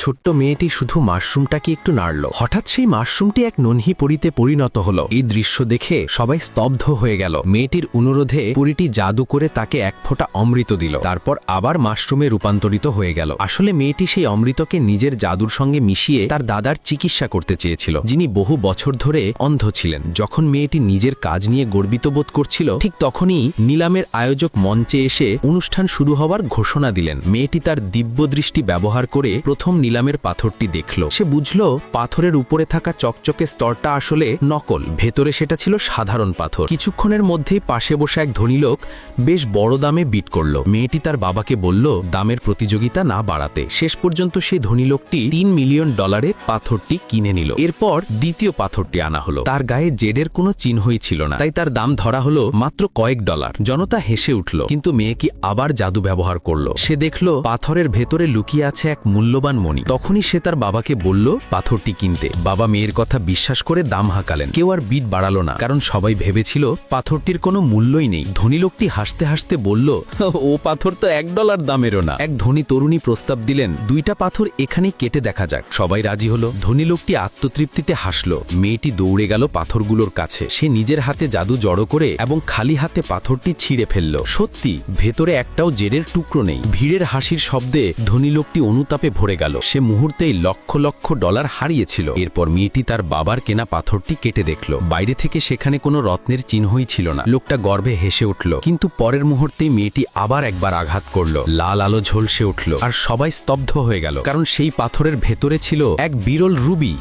ছোট্ট মেয়েটি শুধু মাশরুমটাকে একটু নাড়ল। হঠাৎ সেই মাশরুমটি এক ননহি পরীতে পরিণত হলো। এই দৃশ্য দেখে সবাই স্তব্ধ হয়ে গেল। মেয়েটির অনুরোধে পরীটি জাদু করে তাকে এক ফোঁটা অমৃত দিল। তারপর আবার মাশরুমে রূপান্তরিত হয়ে গেল। আসলে মেয়েটি সেই অমৃতকে নিজের জাদুর সঙ্গে মিশিয়ে তার দাদার চিকিৎসা করতে চেয়েছিল, যিনি বহু বছর ধরে অন্ধ ছিলেন। যখন মেয়েটি নিজের কাজ নিয়ে গর্বিত বোধ করছিল, ঠিক তখনই নিলামের আয়োজক মঞ্চে এসে অনুষ্ঠান শুরু হওয়ার ঘোষণা দিলেন। মেয়েটি তার দিব্যদৃষ্টি ব্যবহার করে প্রথম নিলামের পাথরটি দেখল। সে বুঝল পাথরের উপরে থাকা চকচকে স্তরটা আসলে নকল, ভেতরে সেটা ছিল সাধারণ পাথর। কিছুক্ষণের মধ্যেই পাশে বসে এক ধনী লোক বেশ বড় দামে বিট করল। মেয়েটি তার বাবাকে বলল দামের প্রতিযোগিতা না বাড়াতে। শেষ পর্যন্ত সেই ধনী লোকটি $3 মিলিয়ন পাথরটি কিনে নিল। এরপর দ্বিতীয় পাথরটি আনা হলো। তার গায়ে জেডের কোনো চিহ্নই ছিল না, তাই তার দাম ধরা হলো মাত্র কয়েক ডলার। জনতা হেসে উঠল, কিন্তু মেয়ে কি আবার জাদু ব্যবহার করলো। সে দেখল পাথরের ভেতরে লুকিয়ে আছে এক মূল্যবান মণি। তখনই সে তার বাবাকে বলল পাথরটি কিনতে। বাবা মেয়ের কথা বিশ্বাস করে দাম হাঁকালেন। কেউ আর বিট বাড়ালো না, কারণ সবাই ভেবেছিল পাথরটির কোনো মূল্যই নেই। ধনী লোকটি হাসতে হাসতে বলল, ও পাথর তো $1 দামেরও না। এক ধনী তরুণী প্রস্তাব দিলেন, 2টা পাথর এখানেই কেটে দেখা যাক। সবাই রাজি হলো। ধনী লোকটি আত্মতৃপ্তিতে হাসল। মেয়েটি দৌড়ে গেল পাথরগুলোর কাছে। সে নিজের হাতে জাদু জড়ো করে এবং খালি হাতে পাথরটি ছিঁড়ে ফেলল। সত্যি ভেতরে একটাও জেডের টুকরো নেই। ভিড়ের হাসির শব্দে ধনী লোকটি অনুতাপে ভরে গেল। সে মুহূর্তেই লক্ষ লক্ষ ডলার হারিয়েছিল। এরপর মেয়েটি তার বাবার কেনা পাথরটি কেটে দেখল। বাইরে থেকে সেখানে কোনো রত্নের চিহ্নই ছিল না। লোকটা গর্বে হেসে উঠল, কিন্তু পরের মুহূর্তেই মেয়েটি আবার একবার আঘাত করল। লাল আলো ঝলসে উঠল আর সবাই স্তব্ধ হয়ে গেল, কারণ সেই পাথরের ভেতরে ছিল এক বিরল রুবি।